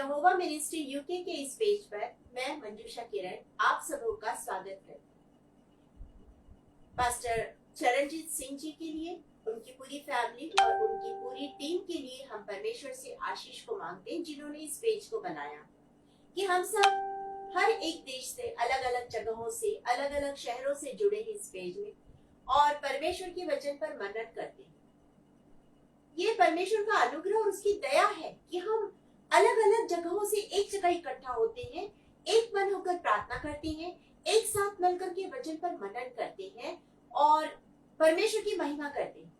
यहोवा ministry UK के इस page पर मैं मंजूषा किरण आप सबों का स्वागत करती हूँ। पास्टर चरणजीत सिंह जी के लिए, उनकी पूरी फैमिली और उनकी पूरी टीम के लिए हम परमेश्वर से आशीष को मांगते हैं, जिन्होंने इस पेज को बनाया, कि हम सब हर एक देश से, अलग अलग जगहों से, अलग अलग शहरों से जुड़े हैं इस पेज में और परमेश्वर के वचन पर मनन करते हैं। ये परमेश्वर का अनुग्रह और उसकी दया है कि हम अलग अलग जगहों से एक जगह इकट्ठा होते हैं, एक मन होकर प्रार्थना करते हैं, एक साथ मिलकर के वचन पर मनन करते हैं और परमेश्वर की महिमा करते हैं।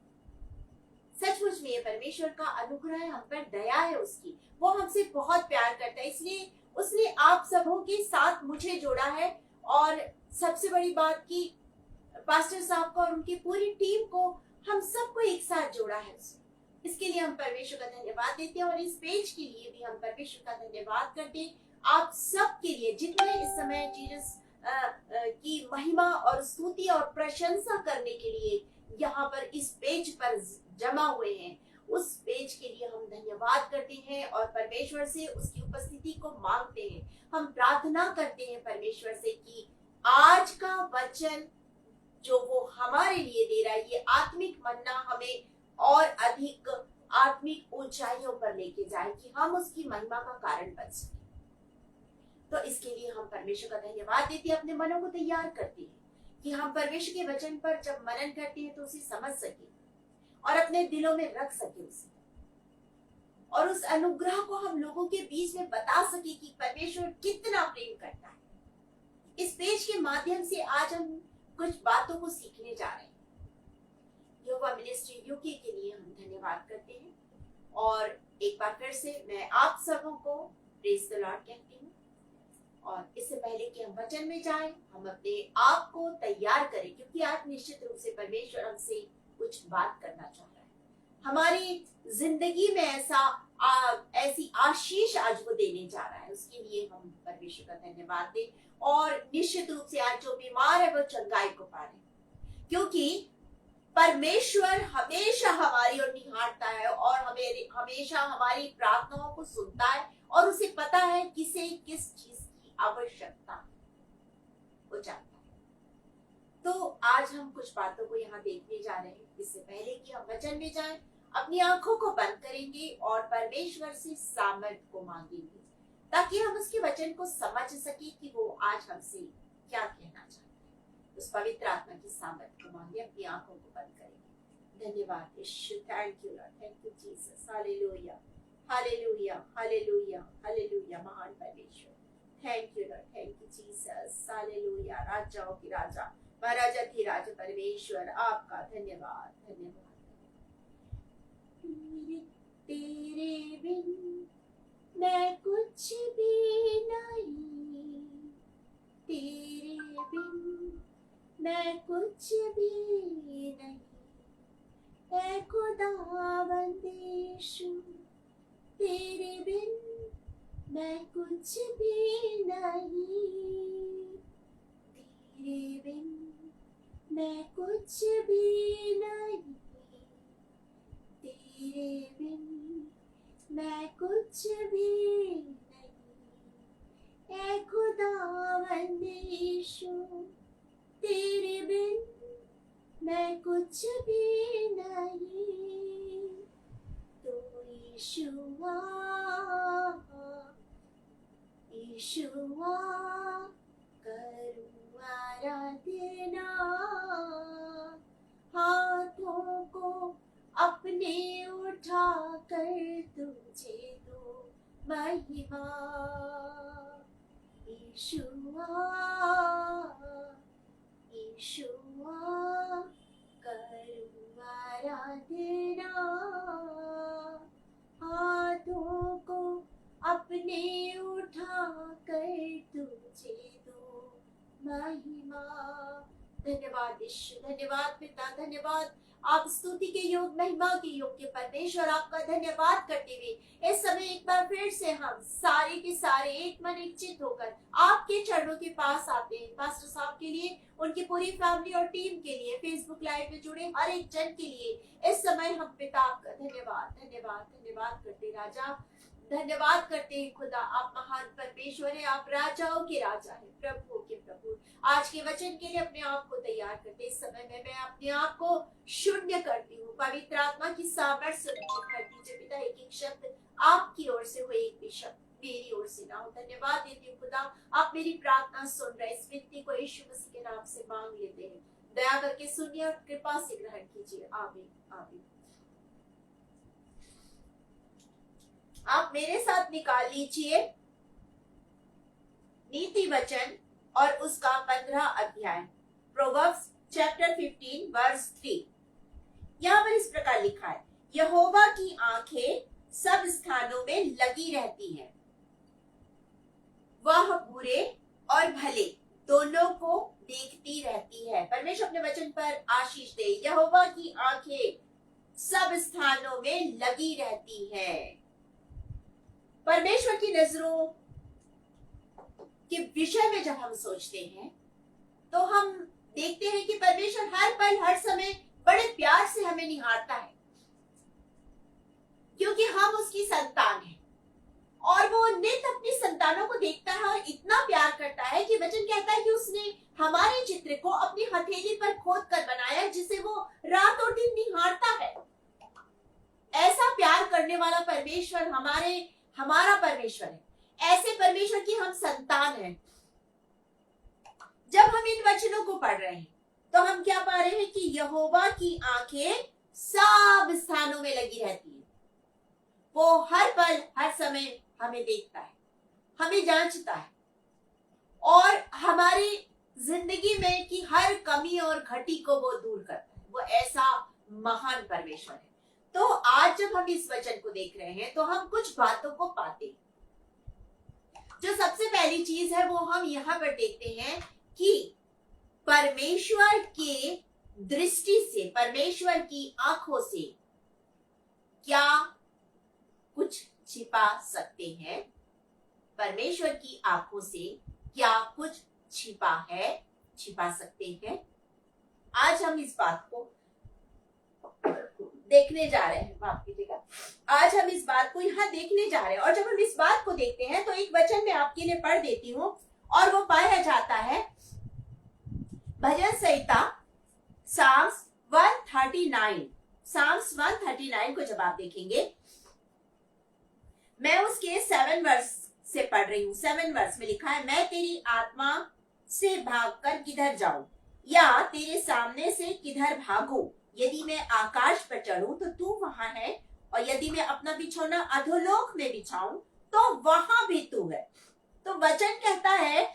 सचमुच में ये परमेश्वर का अनुग्रह है, हम पर दया है उसकी, वो हमसे बहुत प्यार करता है, इसलिए उसने आप सबों के साथ मुझे जोड़ा है। और सबसे बड़ी बात कि पास्टर साहब को और उनकी पूरी टीम को, हम सबको एक साथ जोड़ा है उसने। इसके लिए हम परमेश्वर का धन्यवाद देते हैं और इस पेज के लिए भी हम परमेश्वर का धन्यवाद करते हैं। आप सब के लिए जितने इस समय जीसस की महिमा और स्तुति और प्रशंसा करने के लिए यहाँ पर इस पेज पर जमा हुए हैं, उस पेज के लिए हम धन्यवाद करते हैं और परमेश्वर से उसकी उपस्थिति को मांगते हैं। हम प्रार्थना करते हैं परमेश्वर से कि आज का वचन जो वो हमारे लिए दे रहा है, ये आत्मिक मन्ना हमें और अधिक आत्मिक ऊंचाइयों पर लेके जाए, कि हम उसकी महिमा का कारण बन सके। तो इसके लिए हम परमेश्वर का धन्यवाद देते हैं, अपने मनों को तैयार करते हैं कि हम परमेश्वर के वचन पर जब मनन करते हैं तो उसे समझ सके और अपने दिलों में रख सके उसे, और उस अनुग्रह को हम लोगों के बीच में बता सके कि परमेश्वर कितना प्रेम करता है। इस पेज के माध्यम से आज हम कुछ बातों को सीखने जा रहे हैं। यहोवा मिनिस्ट्री यूके के लिए हम धन्यवाद करते हैं और एक बार फिर से मैं आप सबों को प्रेज द लॉर्ड कहती हूँ। और इससे पहले कि हम वचन में जाएं, हम अपने आप को तैयार करें, क्योंकि आज निश्चित रूप से परमेश्वर हमसे कुछ बात करना चाह रहा है। हमारी जिंदगी में ऐसी आशीष आज वो देने जा रहा है, उसके लिए हम परमेश्वर का धन्यवाद दें। और निश्चित रूप से आज जो बीमार है वो चंगाई को पा रहे, क्योंकि परमेश्वर हमेशा हमारी ओर निहारता है और हमें हमेशा हमारी प्रार्थनाओं को सुनता है और उसे पता है किसे किस चीज की आवश्यकता वो जानता है। तो आज हम कुछ बातों को यहाँ देखने जा रहे हैं। इससे पहले कि हम वचन में जाएं, अपनी आंखों को बंद करेंगे और परमेश्वर से सामर्थ को मांगेंगे, ताकि हम उसके वचन को समझ सके कि वो आज हमसे क्या कहना चाहता है। उस पवित्र आत्मा की सामर्थ को मांगे, अपनी आंखों को बंद करेंगे। धन्यवाद यीशु, thank you Lord, thank you Jesus, हालेलुया हालेलुया हालेलुया हालेलुया। महान परमेश्वर, thank you Lord, thank you Jesus, हालेलुया। राजाओं की राजा, महाराजा की राजा परमेश्वर, आपका धन्यवाद धन्यवाद। तेरे बिन मैं कुछ भी नहीं, तेरे बिन मैं कुछ भी नहीं, ऐ खुदावंद यीशु, तेरे बिन मैं कुछ भी नहीं, तेरे बिन मैं कुछ भी नहीं, तेरे बिन मैं कुछ भी नहीं, ऐ खुदावंद यीशु, तेरे बिन मैं कुछ भी नहीं। तो यीशुआ यीशुआ करूं आराधना, हाथों को अपने उठा कर तुझे दो महिमा। यीशुआ यीशुआ करूं आराधना, हाथों को अपने उठा कर तुझे दो महिमा। धन्यवाद यीशु, धन्यवाद पिता, धन्यवाद आप स्तुति के योग, महिमा के योग्य परमेश्वर, आपका धन्यवाद करते हुए इस समय एक बार फिर से हम सारे के सारे एक मन एक चित होकर आपके चरणों के पास आते हैं। पास्टर साहब के लिए, उनकी पूरी फैमिली और टीम के लिए, फेसबुक लाइव में जुड़े हर एक जन के लिए इस समय हम पिता आपका धन्यवाद धन्यवाद धन्यवाद करते। राजा धन्यवाद करते हैं खुदा, आप महान परमेश्वर हैं, आप राजाओं के राजा हैं, प्रभुओं के प्रभु। आज के वचन के लिए अपने आप को तैयार करते इस समय में मैं अपने आप को शून्य करती हूँ। पवित्र आत्मा की सामर्थ्य सुनिश्चित कर दीजिए पिता, एक एक शब्द आपकी ओर से हो, एक भी शब्द मेरी ओर से ना हो। धन्यवाद देती हूँ खुदा, आप मेरी प्रार्थना सुन रहे, इस विनती को यीशु मसीह के नाम से मांग लेते हैं। दया करके सुनिए और कृपा से ग्रहण कीजिए। आमीन आमीन। आप मेरे साथ निकाल लीजिए नीति वचन और उसका 15 अध्याय, प्रोवर्ब्स चैप्टर 15 वर्स 3। यहाँ पर इस प्रकार लिखा है, यहोवा की आंखें सब स्थानों में लगी रहती हैं, वह बुरे और भले दोनों को देखती रहती है। परमेश्वर अपने वचन पर आशीष दे। यहोवा की आंखें सब स्थानों में लगी रहती है। परमेश्वर की नजरों के विषय में जब हम सोचते हैं तो हम देखते हैं कि परमेश्वर हर पल हर समय बड़े प्यार से हमें निहारता है, क्योंकि हम उसकी संतान हैं और वो नित अपनी संतानों को देखता है और इतना प्यार करता है कि वचन कहता है कि उसने हमारे चित्र को अपनी हथेली पर खोद कर बनाया, जिसे वो रात और दिन निहारता है। ऐसा प्यार करने वाला परमेश्वर हमारा परमेश्वर है। ऐसे परमेश्वर की हम संतान हैं। जब हम इन वचनों को पढ़ रहे हैं तो हम क्या पा रहे हैं कि यहोवा की आंखें सब स्थानों में लगी रहती है। वो हर पल हर समय हमें देखता है, हमें जांचता है और हमारी जिंदगी में की हर कमी और घटी को वो दूर करता है। वो ऐसा महान परमेश्वर है। तो आज जब हम इस वचन को देख रहे हैं तो हम कुछ बातों को पाते हैं। जो सबसे पहली चीज है वो हम यहाँ पर देखते हैं कि परमेश्वर के दृष्टि से, परमेश्वर की आंखों से क्या कुछ छिपा सकते हैं। परमेश्वर की आंखों से क्या कुछ छिपा सकते हैं। आज हम इस बात को देखने जा रहे हैं। माफ कीजिएगा, आज हम इस बात को यहाँ देखने जा रहे हैं। और जब हम इस बात को देखते हैं तो एक वचन मैं आपके लिए पढ़ देती हूँ और वो पाया जाता है भजन संहिता साम्स 139। साम्स 139 को जब आप देखेंगे, मैं उसके 7 वर्स से पढ़ रही हूँ। 7 वर्स में लिखा है, मैं तेरी आत्मा से भागकर किधर जाऊं या तेरे सामने से किधर भागूं। यदि मैं आकाश पर चढ़ूं तो तू वहां है, और यदि मैं अपना बिछौना अधोलोक में बिछाऊं तो वहां भी तू है। तो वचन कहता है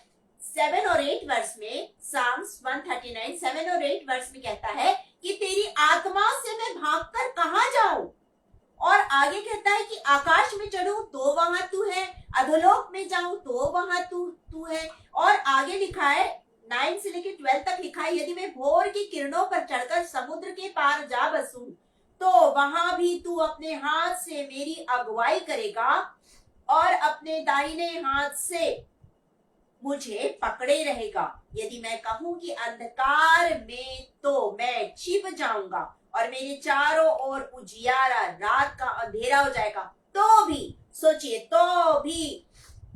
7 और 8 वर्स में, साम्स 139 7 और 8 वर्स में कहता है कि तेरी आत्मा से मैं भागकर कहां जाऊं। और आगे कहता है कि आकाश में चढ़ूं तो वहां तू है, अधोलोक में जाऊं तो वहां तू है। और आगे लिखा है 9 से लेकर 12 तक लिखा है, यदि मैं भोर की किरणों पर चढ़कर समुद्र के पार जा बसूं तो वहां भी तू अपने हाथ से मेरी अगुवाई करेगा और अपने दाहिने हाथ से मुझे पकड़े रहेगा। यदि मैं कहूं कि अंधकार में तो मैं छिप जाऊंगा और मेरे चारों ओर उजियारा, रात का अंधेरा हो जाएगा, तो भी सोचिए, तो भी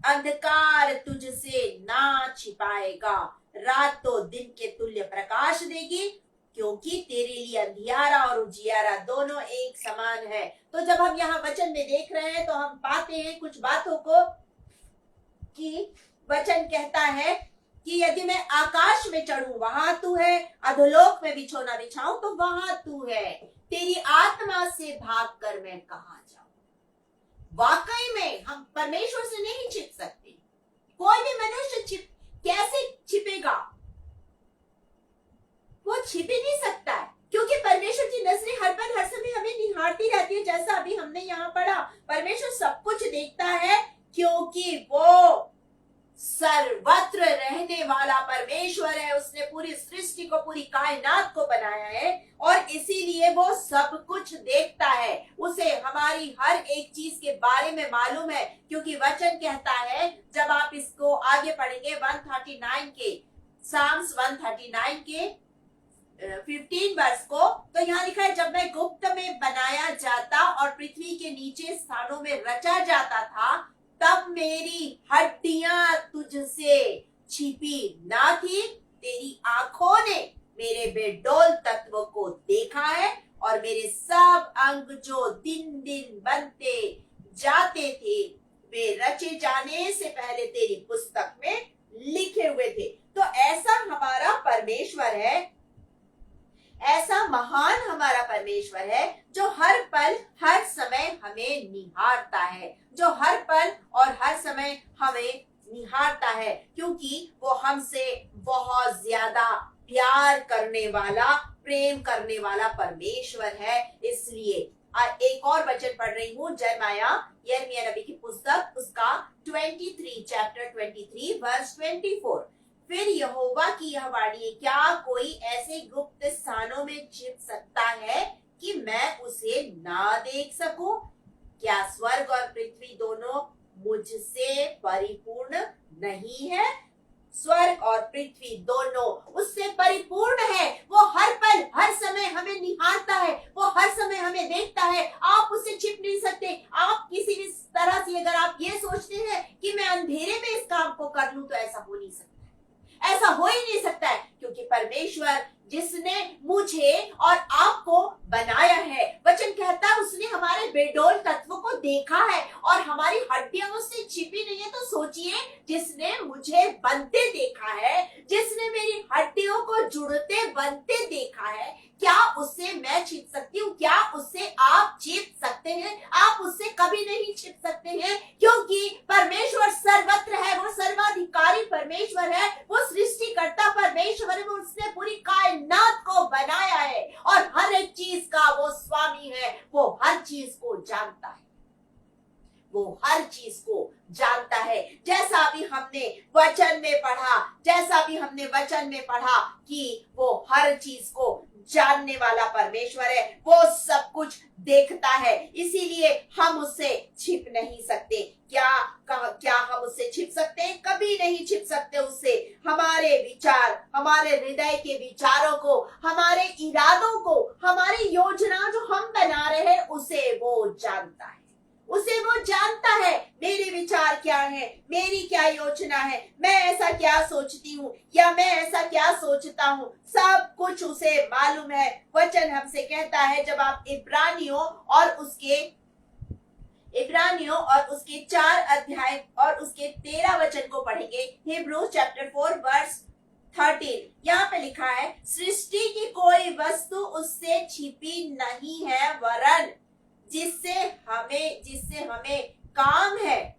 अंधकार तुझसे ना छिपाएगा। रात तो दिन के तुल्य प्रकाश देगी, क्योंकि तेरे लिए अंधियारा और उजियारा दोनों एक समान है। तो जब हम यहाँ वचन में देख रहे हैं तो हम पाते हैं कुछ बातों को कि वचन कहता है कि यदि मैं आकाश में चढ़ूं वहां तू है, अधोलोक में बिछौना बिछाऊं तो वहां तू है। तेरी आत्मा से भागकर मैं कहां जाऊं। वाकई में हम परमेश्वर से नहीं छिप सकते। कोई भी मनुष्य कैसे छिपेगा? वो छिप ही नहीं सकता है, क्योंकि परमेश्वर की नजरें हर पल हर समय हमें निहारती रहती है। जैसा अभी हमने यहाँ पढ़ा, परमेश्वर सब कुछ देखता है, क्योंकि वो सर्वत्र रहने वाला परमेश्वर है। उसने पूरी सृष्टि को, पूरी कायनात को बनाया है और इसीलिए वो सब कुछ देखता है। उसे हमारी हर एक चीज के बारे में मालूम है, क्योंकि वचन कहता है, जब आप इसको आगे पढ़ेंगे 139 के, साम्स 139 के 15 वर्ष को, तो यहाँ लिखा है, जब मैं गुप्त में बनाया जाता और पृथ्वी के नीचे स्थानों में रचा जाता था, तब मेरी हड्डियां तुझसे छिपी ना थी। तेरी आंखों ने मेरे बेडौल तत्व को देखा है और मेरे सब अंग जो दिन दिन बनते जाते थे, वे रचे जाने से पहले तेरी पुस्तक में लिखे हुए थे। तो ऐसा हमारा परमेश्वर है, ऐसा महान हमारा परमेश्वर है, जो हर पल हर समय हमें निहारता है, जो हर पल और हर समय हमें निहारता है, क्योंकि वो हमसे बहुत ज्यादा प्यार करने वाला, प्रेम करने वाला परमेश्वर है। इसलिए एक और वचन पढ़ रही हूँ, यिर्मयाह नबी की पुस्तक, उसका 23 चैप्टर 23 वर्स 24। फिर यहोवा की यह वाणी है, क्या कोई ऐसे गुप्त स्थानों में छिप सकता है कि मैं उसे ना देख सकूं? क्या स्वर्ग और पृथ्वी दोनों मुझसे परिपूर्ण नहीं है? स्वर्ग और पृथ्वी दोनों उससे परिपूर्ण है। वो हर पल हर समय हमें निहारता है, वो हर समय हमें देखता है। आप उससे छिप नहीं सकते। आप किसी भी तरह से अगर आप ये सोचते हैं कि मैं अंधेरे में इस काम को कर लूं, तो ऐसा हो नहीं सकता, ऐसा हो ही नहीं सकता है, क्योंकि परमेश्वर जिसने मुझे और आपको बनाया है, वचन कहता है उसने हमारे बेडौल तत्व को देखा है और हमारी हड्डियां उससे छिपी नहीं है। तो सोचिए, जिसने मुझे बनते देखा है, जिसने मेरी हड्डियों को जुड़ते बनते देखा है, क्या उससे मैं छिप सकती हूँ? क्या उससे आप छिप सकते हैं? आप उससे कभी नहीं छिप सकते हैं, क्योंकि परमेश्वर सर्वत्र है, वो सर्वाधिकारी परमेश्वर है, वो सृष्टिकर्ता परमेश्वर है, वो उसने पूरी कायनात को बनाया है और हर एक चीज का वो स्वामी है। वो हर चीज को जानता है, वो हर चीज को जानता है। जैसा भी हमने वचन में पढ़ा कि वो हर चीज को जानने वाला परमेश्वर है, वो सब कुछ देखता है, इसीलिए हम उससे छिप नहीं सकते। क्या हम उससे छिप सकते हैं? कभी नहीं छिप सकते उससे। हमारे विचार, हमारे हृदय के विचारों को, हमारे इरादों को, हमारी योजना जो हम बना रहे हैं, उसे वो जानता है, उसे वो जानता है। मेरे विचार क्या है, मेरी क्या योजना है, मैं ऐसा क्या सोचती हूँ या मैं ऐसा क्या सोचता हूँ, सब कुछ उसे मालूम है। वचन हमसे कहता है, जब आप इब्रानियों और उसके 4 अध्याय और उसके 13 वचन को पढ़ेंगे, हिब्रू चैप्टर 4 वर्स 13, यहाँ पे लिखा है, सृष्टि की कोई वस्तु उससे छिपी नहीं है, वरन जिससे हमें काम है,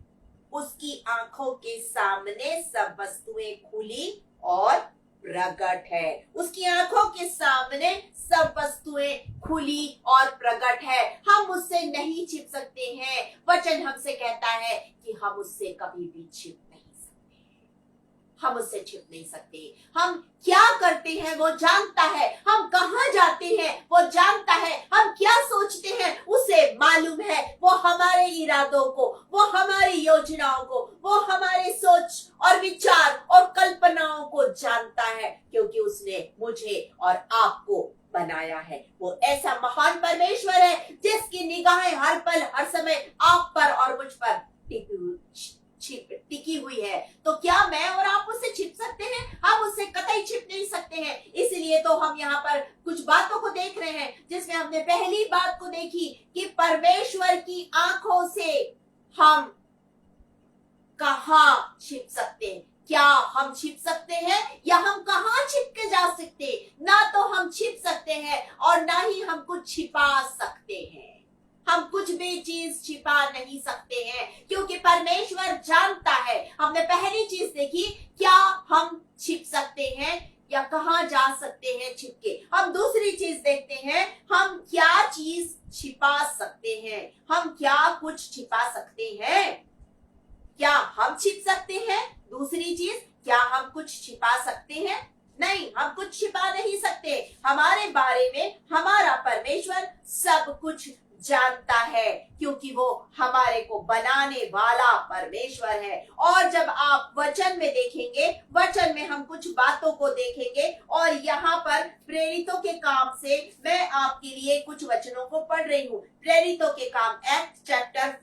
उसकी आंखों के सामने सब वस्तुएं खुली और प्रकट है। उसकी आंखों के सामने सब वस्तुएं खुली और प्रकट है। हम उससे नहीं छिप सकते हैं। वचन हमसे कहता है कि हम उससे कभी भी छिप नहीं सकते, हम उससे छिप नहीं सकते। हम क्या करते हैं वो जानता है, हम कहाँ जाते हैं वो जानता है, हम क्या सोचते हैं उसे मालूम है। वो हमारे इरादों को, वो हमारी योजनाओं को, वो हमारे सोच और विचार और कल्पनाओं को जानता है, क्योंकि उसने मुझे और आपको बनाया है। वो ऐसा महान परमेश्वर है जिसकी निगाहें हर पल हर समय आप पर और मुझ पर टिकी हुई है। तो क्या मैं और आप उससे छिप सकते हैं? हम उससे कतई छिप नहीं सकते हैं। इसलिए तो हम यहाँ पर कुछ बातों को देख रहे हैं, जिसमें हमने पहली बात को देखी कि परमेश्वर की आंखों से हम कहाँ छिप सकते हैं। क्या हम छिप सकते हैं या हम कहाँ छिप के जा सकते? ना तो हम छिप सकते हैं और ना ही हम कुछ छिपा सकते हैं। हम कुछ भी चीज छिपा नहीं सकते हैं, क्योंकि परमेश्वर जानता है। हमने पहली चीज देखी, क्या हम छिप सकते हैं या कहाँ जा सकते हैं छिप के। हम दूसरी चीज देखते हैं, हम क्या चीज छिपा सकते हैं। हम क्या कुछ छिपा सकते हैं? क्या हम छिप सकते हैं? दूसरी चीज, क्या हम कुछ छिपा सकते हैं? नहीं, हम कुछ छिपा नहीं सकते। हमारे बारे में हमारा परमेश्वर सब कुछ जानता है, क्योंकि वो हमारे को बनाने वाला परमेश्वर है। और जब आप वचन में देखेंगे, वचन में हम कुछ बातों को देखेंगे, और यहाँ पर प्रेरितों के काम से मैं आपके लिए कुछ वचनों को पढ़ रही हूँ। प्रेरितों के काम एक्ट चैप्टर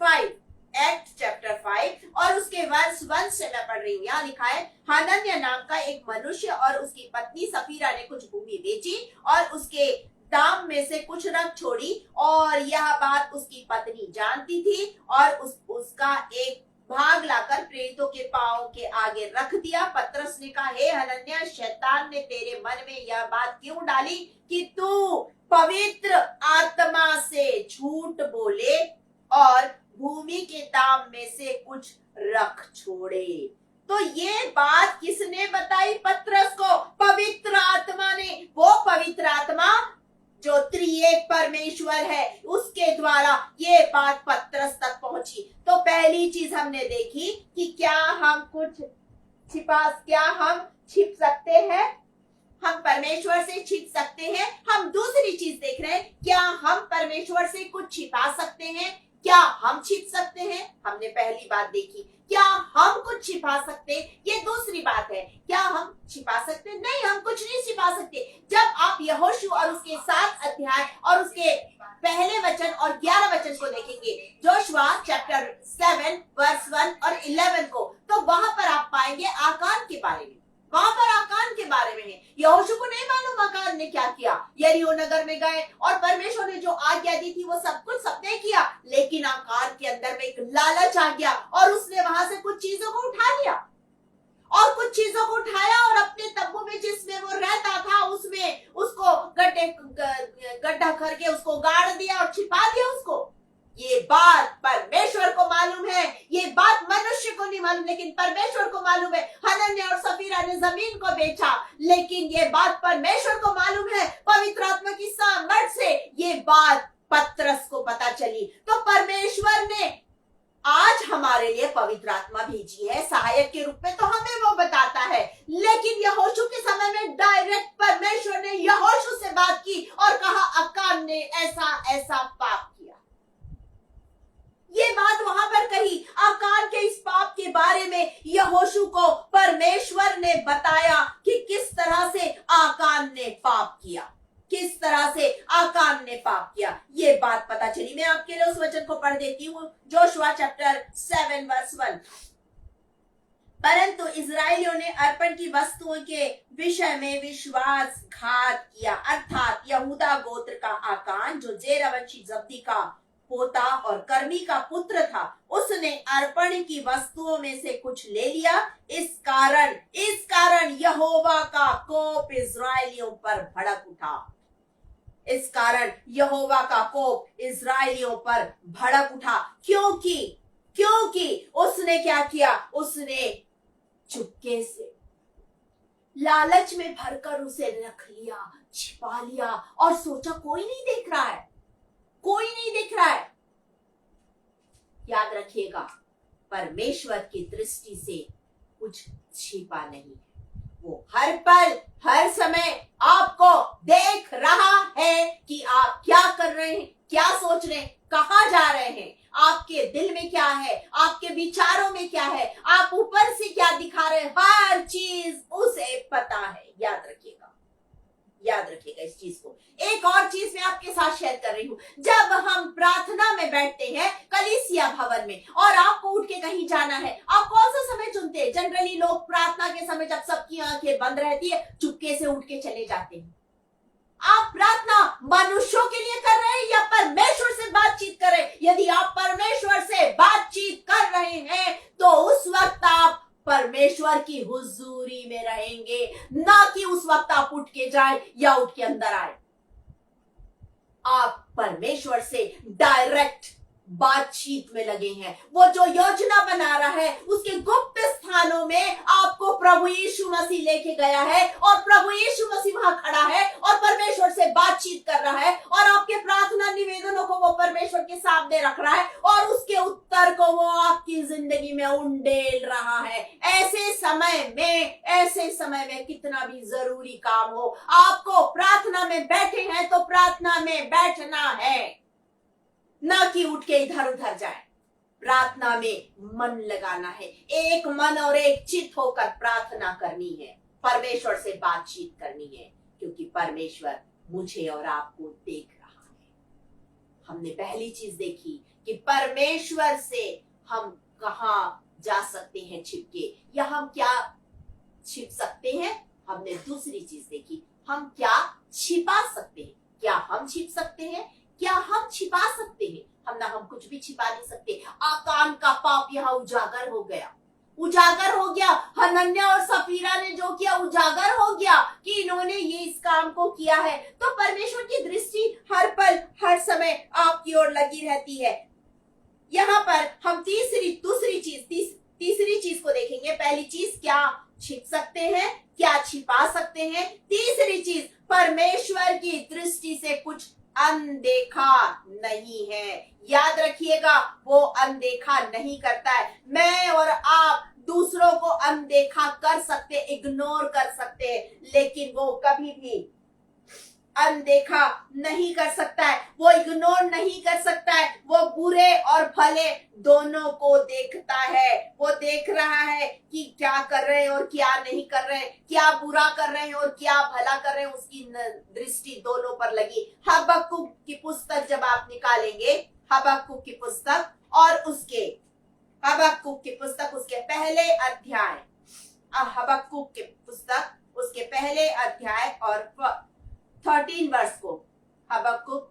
5 और उसके वर्ष 1 से मैं पढ़ रही हूँ। यहाँ लिखा है, हनन्याह नाम का एक मनुष्य और उसकी पत्नी सफीरा ने कुछ भूमि बेची और उसके दाम में से कुछ रख छोड़ी, और यह बात उसकी पत्नी जानती थी, और उसका एक भाग लाकर प्रेरितों के पांव के आगे रख दिया। पतरस ने कहा, हे हनन्याह, शैतान ने तेरे मन में यह बात क्यों डाली कि तू पवित्र आत्मा से झूठ बोले और भूमि के दाम में से कुछ रख छोड़े। तो ये बात किसने बताई पतरस को? पवित्र आत्मा ने। वो पवित्र आत्मा जो त्रिएक परमेश्वर है, उसके द्वारा ये बात पतरस तक पहुंची। तो पहली चीज हमने देखी कि क्या हम छिप सकते हैं? हम परमेश्वर से छिप सकते हैं। हम दूसरी चीज देख रहे हैं, क्या हम परमेश्वर से कुछ छिपा सकते हैं? क्या हम छिप सकते हैं? हमने पहली बात देखी, क्या हम कुछ छिपा सकते? ये दूसरी बात है, क्या हम छिपा सकते? नहीं, हम कुछ नहीं छिपा सकते। जब आप यहोशू और उसके 7 अध्याय और उसके पहले वचन और 11 वचन को देखेंगे, जोशुआ चैप्टर 7 वर्स 1 और 11 को, तो वहां पर आप पाएंगे आकान के बारे में। वहां पर आकान के बारे में है। यहोशू को नहीं मालूम आकान ने क्या किया। यरीहो नगर में गए और परमेश्वर ने जो आज्ञा दी थी वो सब कुछ सबने किया, लेकिन आकान के अंदर में एक लालच आ गया और उसने वहां से कुछ चीजों को उठा लिया, और कुछ चीजों को उठाया और अपने तब्बू में जिसमें वो रहता था उसमें उसको गड्ढा करके उसको गाड़ दिया और छिपा दिया उसको। ये बात परमेश्वर को मालूम है, ये बात मनुष्य को नहीं मालूम, लेकिन परमेश्वर को मालूम है। हनन्याह और सफीरा ने जमीन को बेचा, लेकिन ये बात परमेश्वर को मालूम है। पवित्र आत्मा की सामर्थ से ये बात पतरस को पता चली। तो परमेश्वर ने आज हमारे लिए पवित्र आत्मा भेजी है सहायक के रूप में, तो हमें वो बताता है। लेकिन यहोशू के समय में डायरेक्ट परमेश्वर ने यहोशू से बात की और कहा, अकान ने ऐसा ऐसा पाप किया। ये बात वहां पर कही। आकान के इस पाप के बारे में यहोशू को परमेश्वर ने बताया कि किस तरह से आकान ने पाप किया, किस तरह से आकान ने पाप किया। ये बात पता चली। मैं आपके लिए उस वचन को पढ़ देती हूँ, जोशुआ चैप्टर 7 वर्स 1। परंतु इजराइलियों ने अर्पण की वस्तुओं के विषय में विश्वासघात किया, अर्थात यहूदा गोत्र का आकान, जो जेरवंशी जब्दी का पोता और कर्मी का पुत्र था, उसने अर्पण की वस्तुओं में से कुछ ले लिया। इस कारण यहोवा का कोप इजराइलियों पर भड़क उठा। इस कारण यहोवा का कोप इजराइलियों पर भड़क उठा, क्योंकि उसने क्या किया? उसने चुपके से लालच में भरकर उसे रख लिया, छिपा लिया और सोचा कोई नहीं देख रहा है, कोई नहीं दिख रहा है। याद रखिएगा, परमेश्वर की दृष्टि से कुछ छिपा नहीं है। वो हर पल हर समय आपको देख रहा है कि आप क्या कर रहे हैं, क्या सोच रहे हैं, कहां जा रहे हैं, आपके दिल में क्या है, आपके विचारों में क्या है, आप ऊपर से क्या दिखा रहे हैं, हर चीज उसे पता है। याद रखिएगा इस चीज को। एक और चीज मैं आपके साथ शेयर कर रही हूँ। जब हम प्रार्थना में बैठते हैं कलीसिया भवन में और आपको उठ के कहीं जाना है, आप कौन सा समय चुनते हैं? जनरली लोग प्रार्थना के समय जब सबकी आंखें बंद रहती है, चुपके से उठ के चले जाते हैं। आप प्रार्थना मनुष्यों के लिए कर रहे हैं या परमेश्वर से बातचीत कर रहे हैं? यदि आप परमेश्वर से बातचीत कर रहे हैं तो उस वक्त आप परमेश्वर की हुजूरी में रहेंगे, ना कि उस वक्त आप उठ के जाए या उठ के अंदर आए। आप परमेश्वर से डायरेक्ट बातचीत में लगे हैं। वो जो योजना बना रहा है उसके गुप्त स्थानों में आपको प्रभु यीशु मसीह लेके गया है, और प्रभु यीशु मसीह वहां खड़ा है और परमेश्वर से बातचीत कर रहा है, और आपके प्रार्थना निवेदनों को वो परमेश्वर के सामने रख रहा है और उसके उत्तर को वो आपकी जिंदगी में उंडेल रहा है। ऐसे समय में कितना भी जरूरी काम हो, आपको प्रार्थना में बैठे हैं तो प्रार्थना में बैठना है। ना कि उठ के इधर उधर जाए। प्रार्थना में मन लगाना है, एक मन और एक चित होकर प्रार्थना करनी है, परमेश्वर से बातचीत करनी है, क्योंकि परमेश्वर मुझे और आपको देख रहा है। हमने पहली चीज देखी कि परमेश्वर से हम कहां जा सकते हैं छिपके, या हम क्या छिप सकते हैं। हमने दूसरी चीज देखी, हम क्या छिपा सकते हैं। क्या हम छिप सकते हैं, क्या हम छिपा सकते हैं। हम कुछ भी छिपा नहीं सकते। आकान का पाप यहाँ उजागर हो गया, उजागर हो गया। हनन्या और सफीरा ने जो किया उजागर हो गया कि इन्होंने ये इस काम को किया है। तो परमेश्वर की दृष्टि हर पल हर समय आपकी ओर लगी रहती है। यहाँ पर हम तीसरी चीज को देखेंगे। पहली चीज, क्या छिप सकते हैं, क्या छिपा सकते हैं। तीसरी चीज, परमेश्वर की दृष्टि से कुछ अनदेखा नहीं है। याद रखिएगा, वो अनदेखा नहीं करता है। मैं और आप दूसरों को अनदेखा कर सकते, इग्नोर कर सकते हैं, लेकिन वो कभी भी अनदेखा नहीं कर सकता है, वो इग्नोर नहीं कर सकता है। वो बुरे और भले दोनों को देखता है। वो देख रहा है कि क्या कर रहे हैं और क्या नहीं कर रहे हैं, क्या बुरा कर रहे हैं और क्या भला कर रहे हैं। उसकी दृष्टि दोनों पर लगी। हबक्कुक की पुस्तक जब आप निकालेंगे, हबक्कुक की पुस्तक और उसके हबक्कुक की पुस्तक उसके पहले अध्याय, हबक्कुक की पुस्तक उसके पहले अध्याय और 13 वर्ष को, हबक्कुक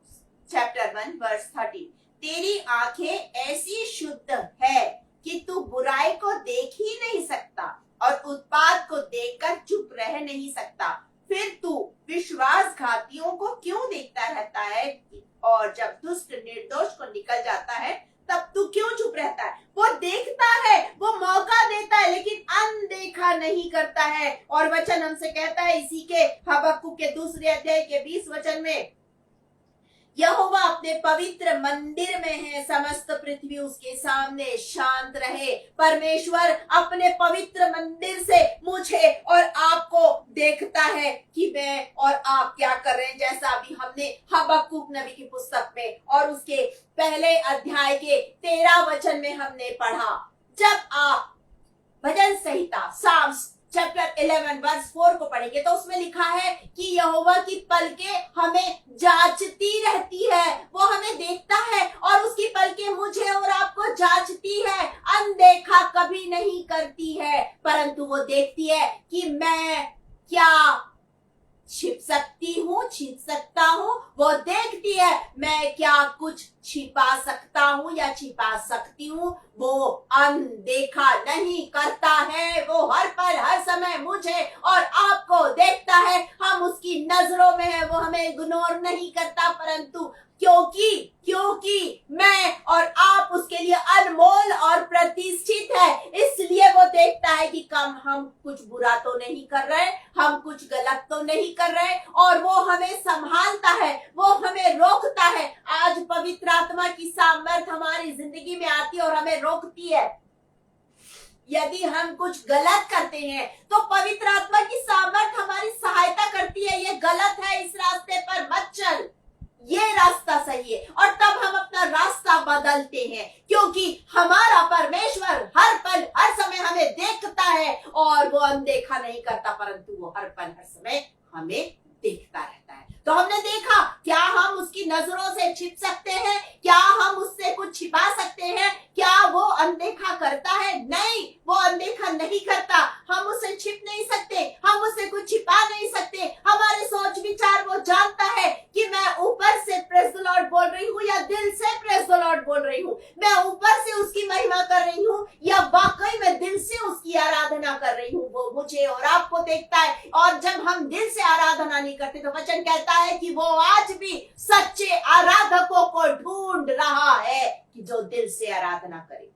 चैप्टर 1 वर्स 13। तेरी आंखें ऐसी शुद्ध है कि तू बुराई को देख ही नहीं सकता और उत्पात को देखकर चुप रह नहीं सकता। फिर तू विश्वासघातियों को क्यों देखता रहता है, और जब दुष्ट निर्दोष को निकल जाता है तब तू क्यों चुप रहता है। वो देखता है, वो मौका देता है, लेकिन अनदेखा नहीं करता है। और वचन हमसे कहता है इसी के हबक्कुक के दूसरे अध्याय के 20 वचन में, यहोवा अपने पवित्र मंदिर में है, समस्त पृथ्वी उसके सामने शांत रहे। परमेश्वर अपने पवित्र मंदिर से मुझे और आपको देखता है कि मैं और आप क्या कर रहे हैं। जैसा अभी हमने हबक्कुक नबी की पुस्तक में और उसके पहले अध्याय के 13 वचन में हमने पढ़ा। जब आप भजन संहिता साम्स चैप्टर 11 वर्स 4 को पढ़ेंगे तो उसमें लिखा है कि यहोवा की पलकें हमें जांचती रहती है। वो हमें देखता है और उसकी पलकें मुझे और आपको जांचती है, अनदेखा कभी नहीं करती है, परंतु वो देखती है कि मैं क्या छिप सकती हूँ, छिप सकता हूँ। वो देखती है मैं क्या कुछ छिपा सकता हूँ या छिपा सकती हूँ। वो अनदेखा नहीं करता है। वो हर पल हर समय मुझे और आपको देखता है। हम उसकी नजरों में है, वो हमें इग्नोर नहीं करता, परंतु क्योंकि मैं और आप उसके लिए अनमोल और प्रतिष्ठित है, इसलिए वो देखता है कि हम कुछ बुरा तो नहीं कर रहे, हम कुछ गलत तो नहीं कर रहे, और वो हमें संभालता है, वो हमें रोकता है। आज पवित्र आत्मा की सामर्थ हमारी जिंदगी में आती है और हमें रोकती है। यदि हम कुछ गलत करते हैं तो पवित्र आत्मा की सामर्थ हमारी सहायता करती है, ये गलत है, इस रास्ते पर मत चल, ये रास्ता सही है। और तब हम अपना रास्ता बदलते हैं, क्योंकि हमारा परमेश्वर हर पल हर समय हमें देखता है और वो अनदेखा नहीं करता, परंतु वो हर पल हर समय हमें देखता रहता है। तो हमने देखा, क्या हम उसकी नजरों से छिप सकते हैं, क्या हम उससे कुछ छिपा सकते हैं, क्या वो अनदेखा करता है? नहीं, वो अनदेखा नहीं करता। हम उससे छिप नहीं सकते, हम उससे कुछ छिपा नहीं सकते। हमारे सोच विचार वो जानता है कि मैं ऊपर से प्रेज़ द लॉर्ड बोल रही हूँ या दिल से प्रेज़ द लॉर्ड बोल रही हूँ, मैं ऊपर से उसकी महिमा कर रही हूँ या वाकई में दिल से उसकी आराधना कर रही हूँ। वो मुझे और आपको देखता है, और जब हम दिल से आराधना नहीं करते तो वचन कहता है कि वो आज भी सच्चे आराधकों को ढूंढ रहा है कि जो दिल से आराधना करे,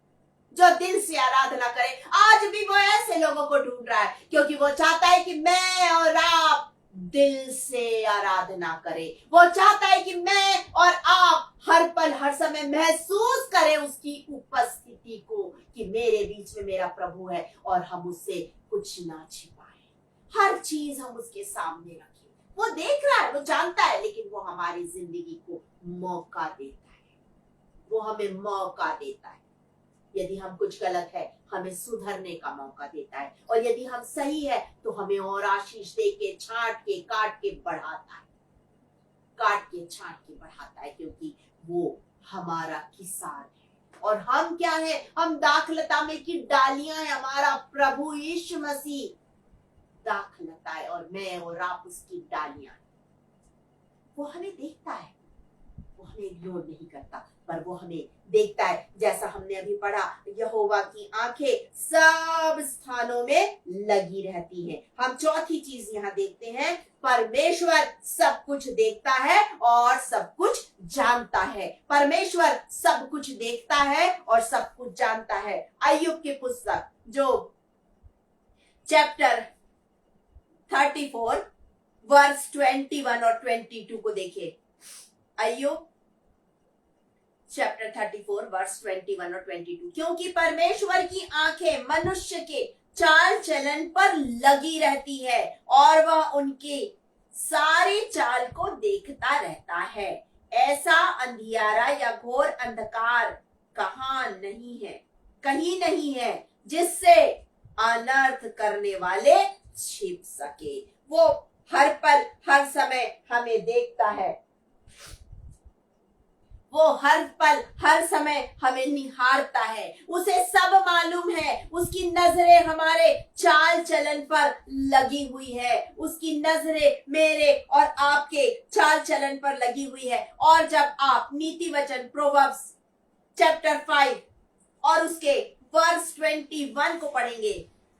जो दिल से आराधना करे। आज भी वो ऐसे लोगों को ढूंढ रहा है, क्योंकि वो चाहता है कि मैं और आप दिल से आराधना करें। वो चाहता है कि मैं और आप हर पल हर समय महसूस करें उसकी उपस्थिति को, कि मेरे बीच में मेरा प्रभु है और हम उससे कुछ ना छिपाएं, हर चीज हम उसके सामने रखें। वो देख रहा है, वो जानता है, लेकिन वो हमारी जिंदगी को मौका देता है। वो हमें मौका देता है। यदि हम कुछ गलत है हमें सुधरने का मौका देता है, और यदि हम सही है तो हमें और आशीष दे के छांट के काट के बढ़ाता है, काट के छांट के बढ़ाता है, क्योंकि वो हमारा किसान है। और हम क्या है? हम दाखलता में की डालियां हैं। हमारा प्रभु यीशु मसीह दाखलता है और मैं और आप उसकी डालियां हैं। वो हमें देखता है, वो हमें इग्नोर नहीं करता, पर वो हमें देखता है। जैसा हमने अभी पढ़ा, यहोवा की आंखें सब स्थानों में लगी रहती हैं। हम चौथी चीज यहाँ देखते हैं, परमेश्वर सब कुछ देखता है और सब कुछ जानता है। परमेश्वर सब कुछ देखता है और सब कुछ जानता है। अय्यूब की पुस्तक जो चैप्टर 34 वर्स 21 और 22 को देखे। अय्यूब चैप्टर 34 वर्स 21 और 22। क्योंकि परमेश्वर की आंखें मनुष्य के चाल चलन पर लगी रहती है और वह उनके सारी चाल को देखता रहता है। ऐसा अंधियारा या घोर अंधकार कहीं नहीं है जिससे अनर्थ करने वाले छिप सके। वो हर पल हर समय हमें देखता है, वो हर पल हर समय हमें निहारता है। उसे सब मालूम है, उसकी नजरें हमारे चाल चलन पर लगी हुई है, उसकी नजरें मेरे और आपके चाल चलन पर लगी हुई है। और जब आप नीति वचन प्रोवर्ब्स चैप्टर 5 और उसके वर्स 21 को पढ़ेंगे,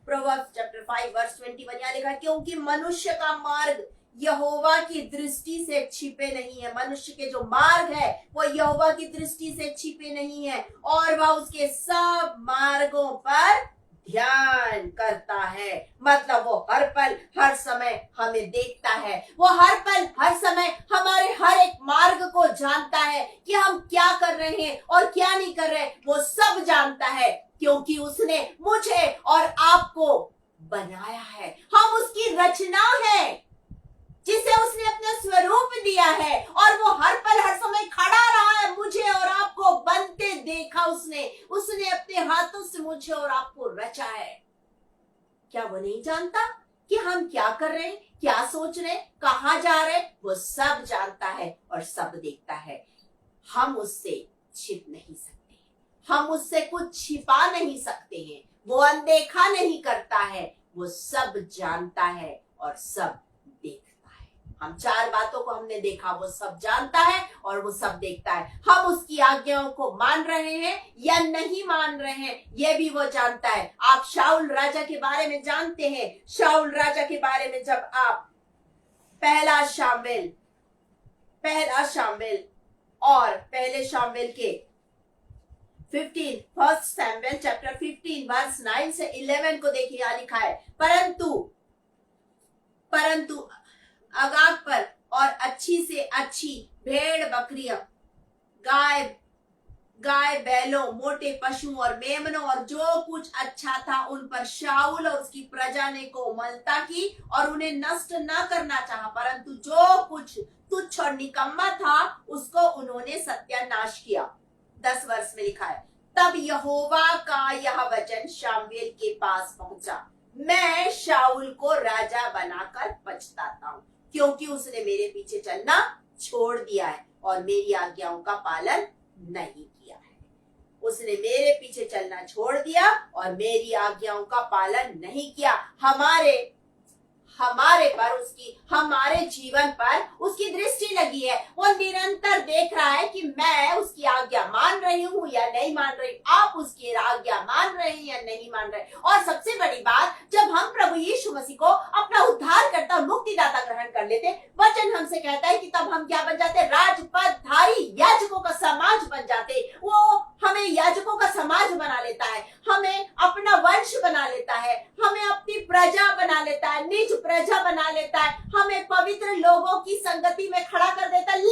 प्रोवर्ब्स चैप्टर 5 वर्स 21 यहाँ लिखा है, क्योंकि मनुष्य का मार्ग यहोवा की दृष्टि से छिपे नहीं है। मनुष्य के जो मार्ग है वो यहोवा की दृष्टि से छिपे नहीं है, और वह उसके सब मार्गों पर ध्यान करता है। मतलब वो हर पल हर समय हमें देखता है, वो हर पल हर समय हमारे हर एक मार्ग को जानता है कि हम क्या कर रहे हैं और क्या नहीं कर रहे। वो सब जानता है, क्योंकि उसने मुझे और आपको बनाया है। हम उसकी रचना है जिसे उसने अपना स्वरूप दिया है, और वो हर पल हर समय खड़ा रहा है। मुझे और आपको बनते देखा उसने अपने हाथों से मुझे और आपको रचा है। क्या वो नहीं जानता कि हम क्या कर रहे हैं, क्या सोच रहे हैं, कहां जा रहे हैं? वो सब जानता है और सब देखता है। हम उससे छिप नहीं सकते, हम उससे कुछ छिपा नहीं सकते हैं। वो अनदेखा नहीं करता है, वो सब जानता है और सब देखता है। हम 4 बातों को हमने देखा, वो सब जानता है और वो सब देखता है। हम उसकी आज्ञाओं को मान रहे हैं या नहीं मान रहे हैं, यह भी वो जानता है। आप शाऊल राजा के बारे में जानते हैं। शाऊल राजा के बारे में जब आप पहला शामुएल के 15 फर्स्ट सैमुएल चैप्टर 15 वर्स 9 से 11 को देखिए, यहां लिखा है, परंतु अगाग पर और अच्छी से अच्छी भेड़ बकरियां, गाय बैलों, मोटे पशु और मेमनों और जो कुछ अच्छा था उन पर शाऊल और उसकी प्रजा ने कोमलता की और उन्हें नष्ट न करना चाहा, परंतु जो कुछ तुच्छ और निकम्मा था उसको उन्होंने सत्यानाश किया। 10 वर्ष में लिखा है, तब यहोवा का यह वचन शामुएल के पास पहुंचा, मैं शाऊल को राजा बनाकर पछताता हूं, क्योंकि उसने मेरे पीछे चलना छोड़ दिया है और मेरी आज्ञाओं का पालन नहीं किया है। उसने मेरे पीछे चलना छोड़ दिया और मेरी आज्ञाओं का पालन नहीं किया। हमारे जीवन पर उसकी दृष्टि लगी है। वो निरंतर देख रहा है कि मैं उसकी आज्ञा मान रही हूँ या नहीं मान रही, आप उसकी आज्ञा मान रहे हैं या नहीं मान रहे। और सबसे बड़ी बात, जब हम प्रभु यीशु मसीह को अपना उद्धारकर्ता मुक्तिदाता ग्रहण कर लेते, वचन हमसे कहता है कि तब हम क्या बन जाते? राजपदधारी याजकों का समाज बन जाते। वो हमें याजकों का समाज बना लेता है, हमें अपना वंश बना लेता है, हमें अपनी प्रजा बना लेता है, निज प्रजा बना लेता है, हमें पवित्र लोगों की संगति में खड़ा कर देता है।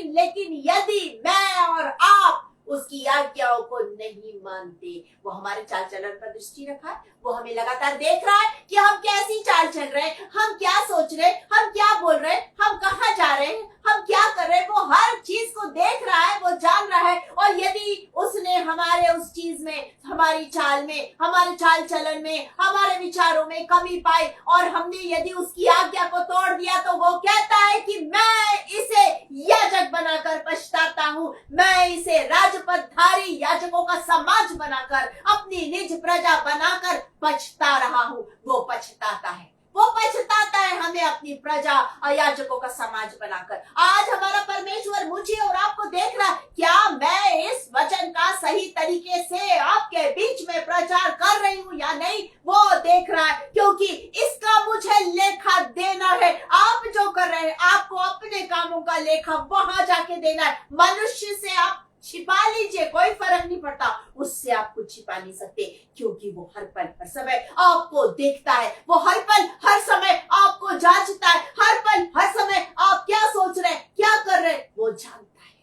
लेकिन यदि मैं और आप उसकी आज्ञाओं को नहीं मानते। वो हमारे चाल चलन पर दृष्टि रखा है, वो हमें लगातार देख रहा है कि हम कैसी चाल चल रहे हैं, हम क्या सोच रहे हैं, हम क्या बोल रहे हैं, हम कहाँ जा रहे हैं, हम क्या कर रहे हैं। वो हर चीज को देख रहा है, वो जान रहा है। और यदि उसने हमारे उस चीज में, हमारी चाल में, हमारे चाल चलन में, हमारे विचारों में कमी पाई और हमने यदि उसकी आज्ञा को तोड़ दिया, तो वो कहता है कि मैं इसे याजक बनाकर पछताता हूं, मैं इसे राजपदधारी याजकों का समाज बनाकर, अपनी निज प्रजा बनाकर पछता रहा हूं। वो पछताता है, वो पछताता है हमें अपनी प्रजा और याजकों का समाज बनाकर। आज हमारा परमेश्वर मुझे और आपको देख रहा है, क्या मैं इस वचन का सही तरीके से आपके बीच में प्रचार कर रही हूँ या नहीं, वो देख रहा है। क्योंकि इसका मुझे लेखा देना है। आप जो कर रहे हैं, आपको अपने कामों का लेखा वहां जाके देना है। मनुष्य से आप छिपा लीजिए, कोई फर्क नहीं पड़ता, उससे आप कुछ छिपा नहीं सकते, क्योंकि वो हर पल हर समय आपको देखता है, वो हर पल हर समय आपको जांचता है, हर पल हर समय आप क्या सोच रहे हैं, क्या कर रहे हैं, वो जानता है,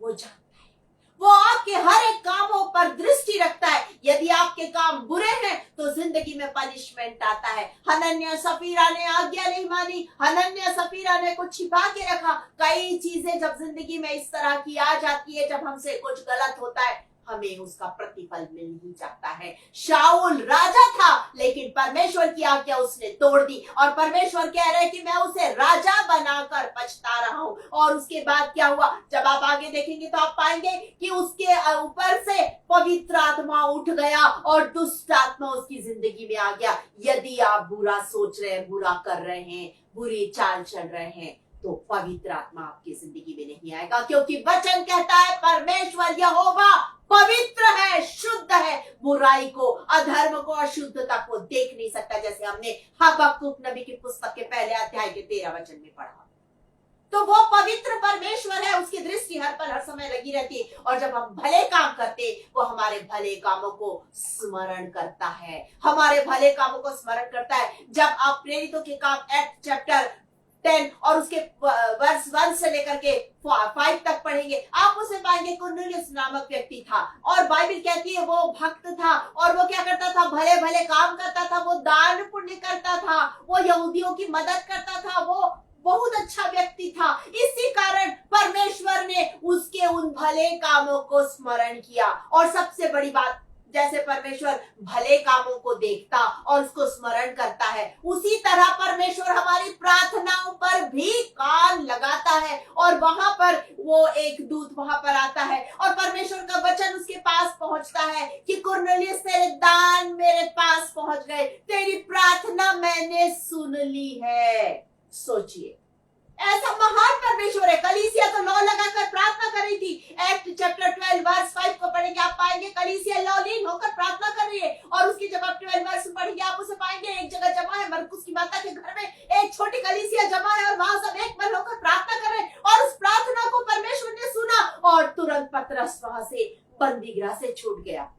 वो जानता है। वो आपके हर एक कामों पर दृष्टि रखता है। यदि आपके काम बुरे हैं तो जिंदगी में पनिशमेंट आता है। हनन्याह सफीरा ने आज्ञा नहीं मानी, हनन्याह सफीरा ने कुछ छिपा के रखा। कई चीजें जब जिंदगी में इस तरह की आ जाती है, जब हमसे कुछ गलत होता है, हमें उसका प्रतिफल मिल ही जाता है। शाऊल राजा था, लेकिन परमेश्वर की आज्ञा उसने तोड़ दी और परमेश्वर कह रहे हैं कि मैं उसे राजा बनाकर पछता रहा हूं। और उसके बाद क्या हुआ, जब आप आगे देखेंगे तो आप पाएंगे कि उसके ऊपर से पवित्र आत्मा उठ गया और दुष्ट आत्मा उसकी जिंदगी में आ गया। यदि आप बुरा सोच रहे हैं, बुरा कर रहे हैं, बुरी चाल चल रहे हैं, तो पवित्र आत्मा आपकी जिंदगी में नहीं आएगा, क्योंकि वचन कहता है परमेश्वर यहोवा पवित्र है, शुद्ध है, बुराई को, अधर्म को, अशुद्धता को देख नहीं सकता, जैसे हमने हबक्कुक नबी की पुस्तक के पहले अध्याय के 13 वचन में पढ़ा। तो वो पवित्र परमेश्वर है, उसकी दृष्टि हर पल हर समय लगी रहती है। और जब हम भले काम करते, वो हमारे भले कामों को स्मरण करता है, हमारे भले कामों को स्मरण करता है। जब आप प्रेरितों के काम एक्ट चैप्टर 10 और उसके वर्ष 1 से लेकर के 5 तक पढ़ेंगे, आप उसे पाएंगे कुरनेलियुस नामक व्यक्ति था और बाइबल कहती है वो भक्त था और वो क्या करता था, भले भले काम करता था, वो दान पुण्य करता था, वो यहूदियों की मदद करता था, वो बहुत अच्छा व्यक्ति था। इसी कारण परमेश्वर ने उसके उन भले कामों को स्मरण किया। और सबसे बड़ी बात, जैसे परमेश्वर भले कामों को देखता और उसको स्मरण करता है, उसी तरह परमेश्वर हमारी प्रार्थनाओं पर भी कान लगाता है। और वहां पर वो एक दूत वहां पर आता है और परमेश्वर का वचन उसके पास पहुंचता है कि कुरनेलियुस, तेरे दान मेरे पास पहुंच गए, तेरी प्रार्थना मैंने सुन ली है। सोचिए, ऐसा महान परमेश्वर है। कलीसिया तो लौ लगाकर प्रार्थना कर रही थी। एक्ट चैप्टर 12 वर्स 5 को पढ़ेंगे, आप पाएंगे कलीसिया लौलीन होकर प्रार्थना कर रही है। और उसकी जब आप 12 वर्स पढ़ेंगे, आप उसे पाएंगे एक जगह जमा है, मरकुस की माता के घर में एक छोटी कलीसिया जमा है और वहां सब एक मन होकर प्रार्थना कर रहे हैं। और उस प्रार्थना को परमेश्वर ने सुना और तुरंत पतरस वहां से बंदीगृह से छूट गया।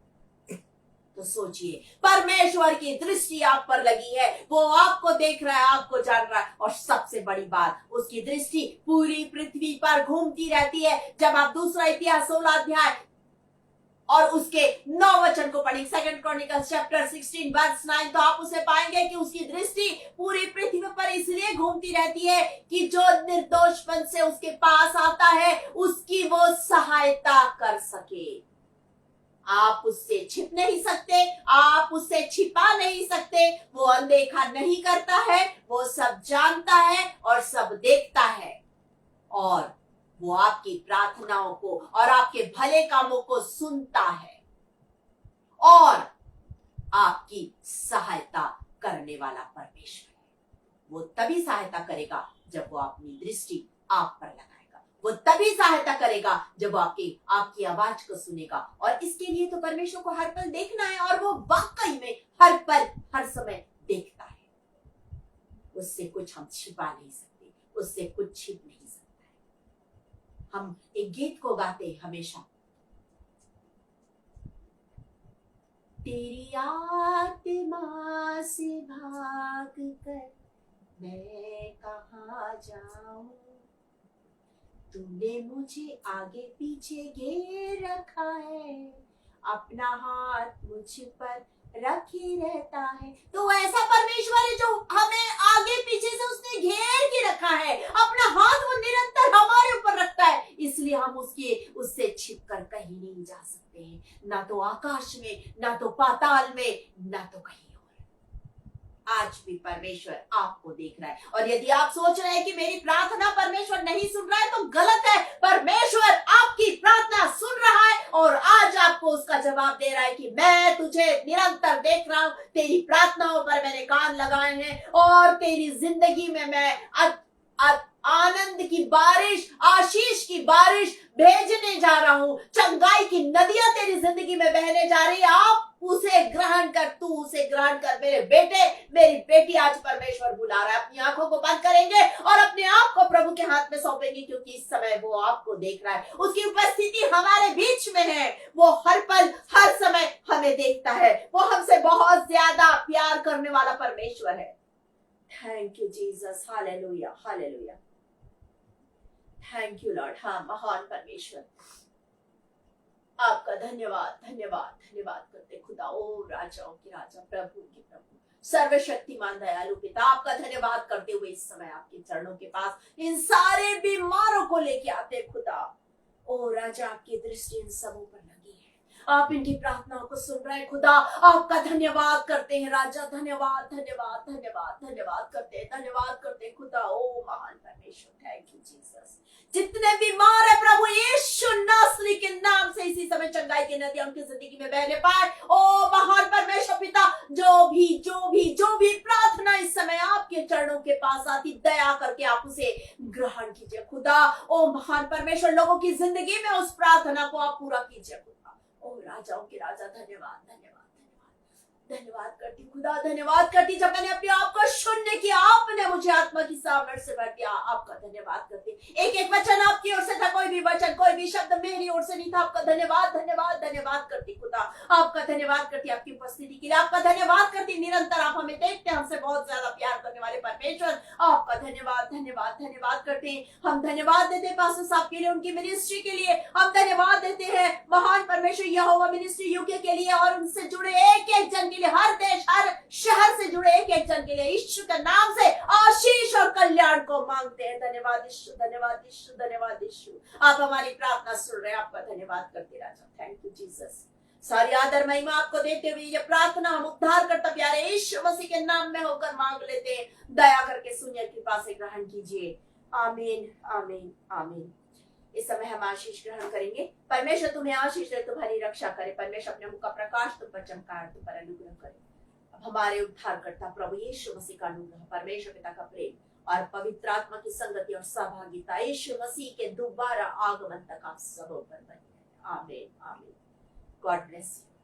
तो सोचिए, परमेश्वर की दृष्टि आप पर लगी है, वो आपको देख रहा है, आपको जान रहा है। और सबसे बड़ी बात, उसकी दृष्टि पूरी पृथ्वी पर घूमती रहती है। जब आप दूसरा इतिहास 16 अध्याय और उसके 9 वचन को पढ़ेंगे, 2 क्रॉनिकल्स चैप्टर 16 वर्स 9, तो आप उसे पाएंगे कि उसकी दृष्टि पूरी पृथ्वी पर इसलिए घूमती रहती है कि जो निर्दोषपन से उसके पास आता है, उसकी वो सहायता कर सके। आप उससे छिप नहीं सकते, आप उससे छिपा नहीं सकते। वो अनदेखा नहीं करता है, वो सब जानता है और सब देखता है। और वो आपकी प्रार्थनाओं को और आपके भले कामों को सुनता है और आपकी सहायता करने वाला परमेश्वर है। वो तभी सहायता करेगा जब वो अपनी दृष्टि आप पर लगाएगा। वो तभी सहायता करेगा जब वो आपकी आवाज को सुनेगा। और इसके लिए तो परमेश्वर को हर पल देखना है, और वो वाकई में हर पल हर समय देखता है। उससे कुछ हम छिपा नहीं सकते, उससे कुछ छिप नहीं सकता है। हम एक गीत को गाते हैं हमेशा, तेरी आत्मा से भाग कर मैं कहाँ जाऊं, तूने मुझे आगे पीछे घेर रखा है, अपना हाथ मुझ पर रख ही रहता है। तो ऐसा परमेश्वर है जो हमें आगे पीछे से उसने घेर के रखा है, अपना हाथ वो निरंतर हमारे ऊपर रखता है, इसलिए हम उससे छिपकर कहीं नहीं जा सकते हैं, ना तो आकाश में, ना तो पाताल में, ना तो कहीं। आज भी परमेश्वर आपको देख रहा है, और यदि आप सोच रहे हैं कि मेरी प्रार्थना परमेश्वर नहीं सुन रहा है तो गलत है। परमेश्वर आपकी प्रार्थना सुन रहा है और आज आपको उसका जवाब दे रहा है कि मैं तुझे निरंतर देख रहा हूं, तेरी प्रार्थनाओं पर मैंने कान लगाए हैं और तेरी जिंदगी में मैं आनंद की बारिश, आशीष की बारिश भेजने जा रहा हूं। चंगाई की नदियां तेरी जिंदगी में बहने जा रही है। आप उसे ग्रहण कर, तू उसे ग्रहण कर। मेरे बेटे, मेरी बेटी, आज परमेश्वर बुला रहा है। अपनी आंखों को बंद करेंगे और अपने आप को प्रभु के हाथ में सौंपेंगे, क्योंकि इस समय वो आपको देख रहा है। उसकी उपस्थिति हमारे बीच में है। वो हर पल हर समय हमें देखता है। वो हमसे बहुत ज्यादा प्यार करने वाला परमेश्वर है। थैंक यू जीसस, हालेलुया, हालेलुया। Thank you Lord. हाँ, महान परमेश्वर, आपका धन्यवाद, धन्यवाद, धन्यवाद करते खुदा। ओ राजाओं के राजा, प्रभु के प्रभु, सर्वशक्तिमान दयालु पिता, आपका धन्यवाद करते हुए इस समय आपके चरणों के पास इन सारे बीमारों को लेके आते खुदा। ओ राजा, आपकी दृष्टि इन सबों पर लगी है, आप इनकी प्रार्थनाओं को सुन रहे हैं खुदा। आपका धन्यवाद करते हैं राजा, धन्यवाद, धन्यवाद, धन्यवाद, धन्यवाद करते हैं, धन्यवाद करते हैं खुदा। ओ महान परमेश्वर, थैंक यू जीसस। जितने बीमार है प्रभु यीशु नासरी के नाम से इसी समय चंगाई की नदियां उनकी जिंदगी में बहने पाए। ओ महान परमेश्वर पिता, जो भी प्रार्थना इस समय आपके चरणों के पास आती, दया करके आप उसे ग्रहण कीजिए खुदा। ओ महान परमेश्वर, लोगों की जिंदगी में उस प्रार्थना को आप पूरा कीजिए खुदा। ओ राजाओं के राजा, धन्यवाद, धन्यवाद, धन्यवाद करती खुदा, धन्यवाद करती। जब मैंने अपने आप को शून्य किया, आपने मुझे आत्मा की सामर्थ्य से भर दिया। आपका धन्यवाद करती। एक एक वचन आपकी ओर से था, कोई भी वचन, कोई भी शब्द मेरी ओर से नहीं था। आपका धन्यवाद, धन्यवाद, धन्यवाद करती खुदा। आपका धन्यवाद करती आपकी उपस्थिति के लिए। आपका धन्यवाद करती, निरंतर आप हमें देखते हैं, हमसे बहुत ज्यादा प्यार करने वाले परमेश्वर। आपका धन्यवाद, धन्यवाद, धन्यवाद करते हैं। हम धन्यवाद देते हैं पास्टर साहब के लिए, उनकी मिनिस्ट्री के लिए। हम धन्यवाद देते हैं महान परमेश्वर यहोवा मिनिस्ट्री यूके के लिए और उनसे जुड़े एक एक जन के लिए, हर देश, हर शहर से जुड़े एक एक जन के लिए यीशु के नाम से आशीष और कल्याण को मांगते हैं। धन्यवाद यीशु, धन्यवाद यीशु, धन्यवाद यीशु। आप हमारी प्रार्थना सुन रहे हैं, आपका धन्यवाद करते राजा। Thank you Jesus. सारी आदर महिमा आपको देते हुए ये प्रार्थना हम उद्धार करता प्यारे यीशु मसीह के नाम में होकर मांग लेते हैं। दया करके सुनिए, कृपा से ग्रहण कीजिए। आमीन, आमीन, आमीन। इस समय हम आशीष ग्रहण करेंगे। परमेश्वर तुम्हें आशीष दे, तुम्हारी रक्षा करे। परमेश्वर अपने मुख का प्रकाश तुम पर चमकाए, तुम पर अनुग्रह करे। अब हमारे उद्धारकर्ता प्रभु यीशु मसीह का अनुग्रह, परमेश्वर पिता का प्रेम और पवित्र आत्मा की संगति और सहभागिता यीशु मसीह के दोबारा आगमन तक आप सबों पर बनी रहे। आमीन, आमीन। God bless you.